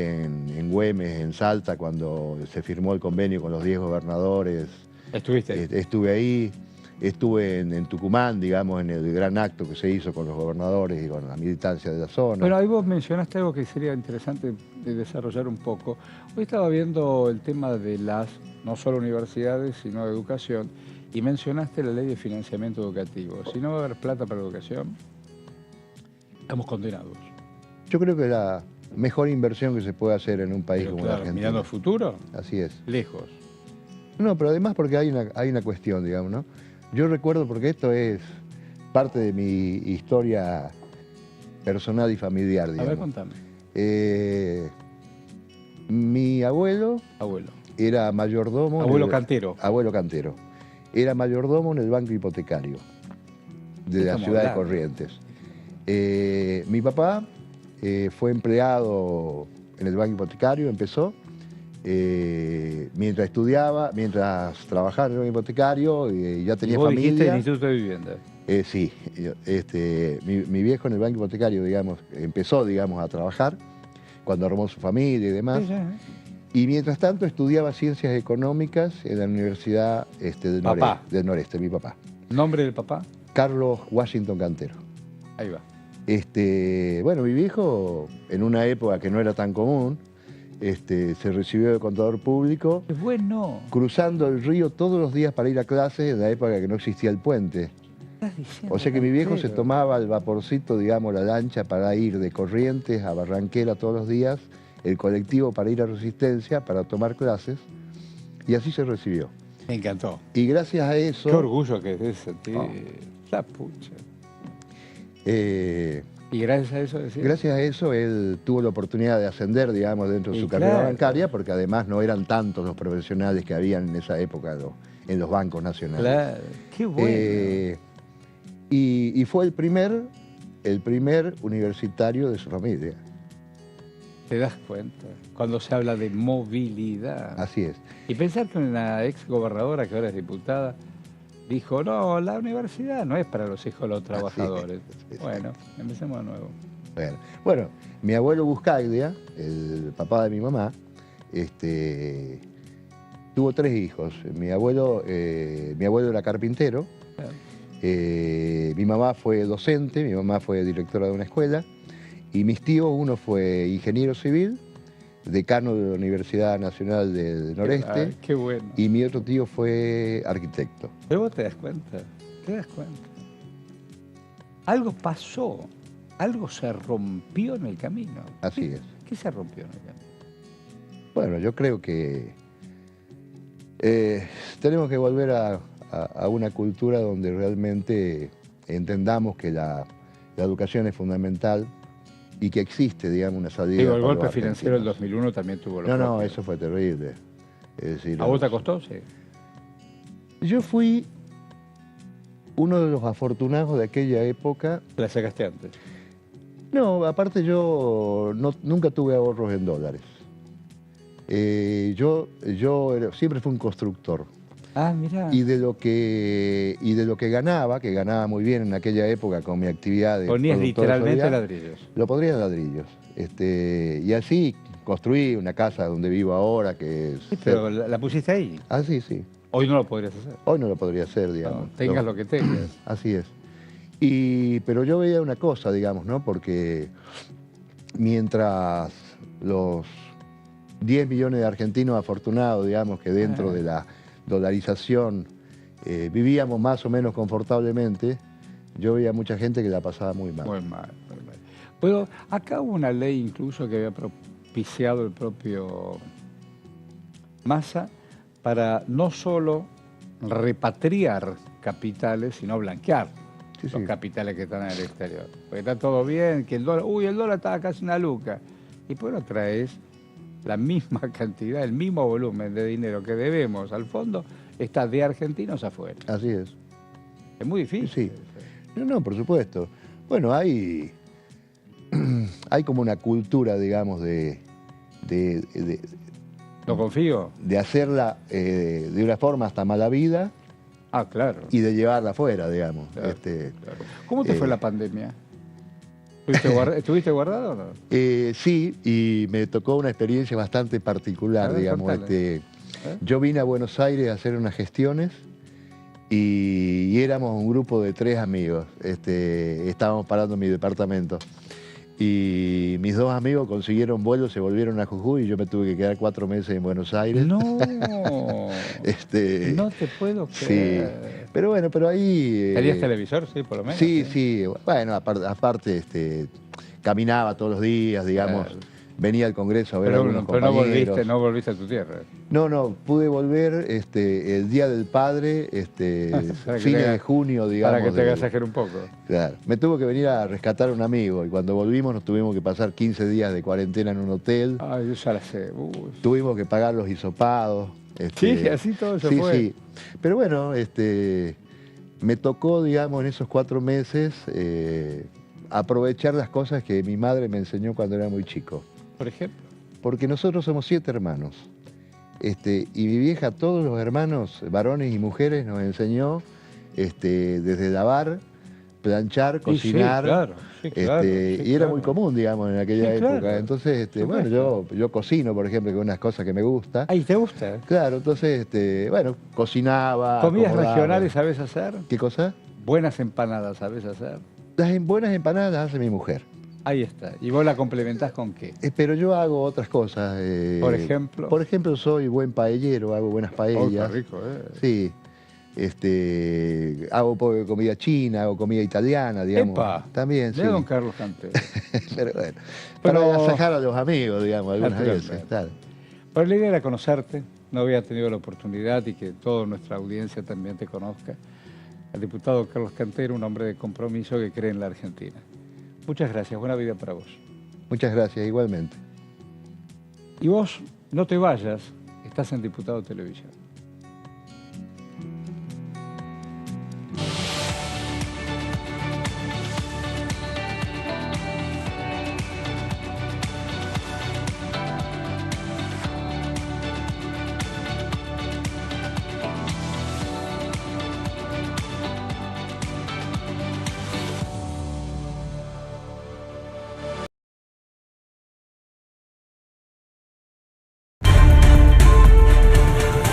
en Güemes, en Salta, cuando se firmó el convenio con los 10 gobernadores. ¿Estuviste ahí? Estuve ahí. Estuve en Tucumán, digamos, en el gran acto que se hizo con los gobernadores y con la militancia de la zona. Bueno, ahí vos mencionaste algo que sería interesante de desarrollar un poco. Hoy estaba viendo el tema de las, no solo universidades, sino de educación, y mencionaste la ley de financiamiento educativo. Si no va a haber plata para educación, estamos condenados. Yo creo que es la mejor inversión que se puede hacer en un país como la Argentina. Mirando al futuro. Así es. Lejos. No, pero además porque hay una cuestión, digamos, ¿no? Yo recuerdo, porque esto es parte de mi historia personal y familiar, digamos. A ver, contame. Mi abuelo era mayordomo... Abuelo cantero. Abuelo cantero. Era mayordomo en el banco hipotecario de la ciudad de Corrientes. Mi papá fue empleado en el banco hipotecario, empezó... mientras estudiaba, mientras trabajaba en el banco hipotecario, ya tenía familia. ¿Vos dijiste el Instituto de Vivienda? Sí, mi viejo en el banco hipotecario, digamos, empezó, digamos, a trabajar cuando armó su familia y demás. Sí. Y mientras tanto estudiaba Ciencias Económicas en la Universidad del Noreste, mi papá. ¿Nombre del papá? Carlos Washington Cantero. Ahí va. Bueno, mi viejo, en una época que no era tan común, se recibió de contador público. Es bueno. Cruzando el río todos los días para ir a clases en la época que no existía el puente. O sea que mi viejo se tomaba el vaporcito, digamos, la lancha para ir de Corrientes a Barranquera todos los días, el colectivo para ir a Resistencia, para tomar clases, y así se recibió. Me encantó. Y gracias a eso... Qué orgullo que es sentir la pucha. ¿Y gracias a eso decía? Gracias a eso él tuvo la oportunidad de ascender, digamos, dentro de su carrera bancaria, porque además no eran tantos los profesionales que habían en esa época en los bancos nacionales. Claro, qué bueno. Y fue el primer universitario de su familia. ¿Te das cuenta? Cuando se habla de movilidad. Así es. Y pensar que una ex gobernadora, que ahora es diputada, dijo, no, la universidad no es para los hijos de los trabajadores. Bueno, empecemos de nuevo. Bueno, mi abuelo Buscaglia, el papá de mi mamá, tuvo 3 hijos. Mi abuelo era carpintero, mi mamá fue docente, mi mamá fue directora de una escuela, y mis tíos, uno fue ingeniero civil, decano de la Universidad Nacional del Noreste. Qué bueno. Y mi otro tío fue arquitecto. Pero vos te das cuenta, Algo pasó, algo se rompió en el camino. Así es. ¿Qué se rompió en el camino? Bueno, yo creo que tenemos que volver a una cultura donde realmente entendamos que la educación es fundamental y que existe, digamos, una salida. Digo, el golpe financiero del 2001 también tuvo lo No, eso fue terrible. Es decir, ¿a vos te costó? Sí. Yo fui uno de los afortunados de aquella época. ¿La sacaste antes? No, aparte yo nunca tuve ahorros en dólares. Yo siempre fui un constructor. Ah, mirá. Y de lo que ganaba muy bien en aquella época con mi actividad de Ponías productor de literalmente soledad, ladrillos. lo pondría en ladrillos. Y así construí una casa donde vivo ahora, que es... Sí, pero la pusiste ahí. Ah, sí, sí. Hoy no lo podrías hacer. Hoy no lo podría hacer, digamos. No, tengas lo que tengas. Así es. Pero yo veía una cosa, digamos, ¿no? Porque mientras los 10 millones de argentinos afortunados, digamos, que dentro de la dolarización vivíamos más o menos confortablemente, yo veía mucha gente que la pasaba muy mal. Muy mal, muy mal. Pero acá hubo una ley incluso que había propiciado el propio Massa para no solo repatriar capitales, sino blanquear los capitales que están en el exterior. Porque está todo bien, que el dólar estaba casi una luca. Y por lo traes la misma cantidad, el mismo volumen de dinero que debemos al fondo, está de argentinos afuera. Así es. Es muy difícil. Sí. No, por supuesto. Bueno, hay como una cultura, digamos, ¿No confío? de hacerla de una forma hasta mala vida. Ah, claro. Y de llevarla afuera, digamos. Claro, claro. ¿Cómo te fue la pandemia? ¿Estuviste guardado o no? Sí, y me tocó una experiencia bastante particular, digamos. Yo vine a Buenos Aires a hacer unas gestiones y éramos un grupo de 3 amigos. Estábamos parando en mi departamento. Y mis 2 amigos consiguieron vuelos, se volvieron a Jujuy y yo me tuve que quedar 4 meses en Buenos Aires. No, no te puedo creer. Sí, pero bueno, pero ahí... ¿Tenías televisor, sí, por lo menos? Sí, sí. Bueno, aparte caminaba todos los días, digamos. Claro. Venía al Congreso a ver a algunos compañeros. Pero no volviste a tu tierra. No, pude volver el Día del Padre, fines de junio, digamos. Para que te agasajes un poco. Claro. Me tuvo que venir a rescatar a un amigo y cuando volvimos nos tuvimos que pasar 15 días de cuarentena en un hotel. Ay, yo ya la sé. Tuvimos que pagar los hisopados. Sí, así todo se fue. Sí. Pero bueno, me tocó, digamos, en esos 4 meses aprovechar las cosas que mi madre me enseñó cuando era muy chico. Por ejemplo. Porque nosotros somos 7 hermanos. Y mi vieja, todos los hermanos, varones y mujeres, nos enseñó desde lavar, planchar, cocinar. Sí, claro. Y era muy común, digamos, en aquella época. Claro. Entonces, bueno, yo cocino, por ejemplo, que es una cosa que me gusta. Ay, ¿te gusta? Claro, entonces, bueno, cocinaba. ¿Comidas acomodaba. regionales sabes hacer? ¿Qué cosa? Buenas empanadas sabes hacer. Las buenas empanadas las hace mi mujer. Ahí está. ¿Y vos la complementás con qué? Pero yo hago otras cosas. ¿Por ejemplo? Por ejemplo, soy buen paellero, hago buenas paellas. Oh, qué rico, Sí. Hago un poco de comida china, hago comida italiana, digamos. ¡Epa! También, sí. De don Carlos Cantero. Pero bueno, para agasajar a los amigos, digamos, algunas veces. Claro. Pero la idea era conocerte. No había tenido la oportunidad y que toda nuestra audiencia también te conozca. El diputado Carlos Cantero, un hombre de compromiso que cree en la Argentina. Muchas gracias, buena vida para vos. Muchas gracias, igualmente. Y vos, no te vayas, estás en Diputado Televisión.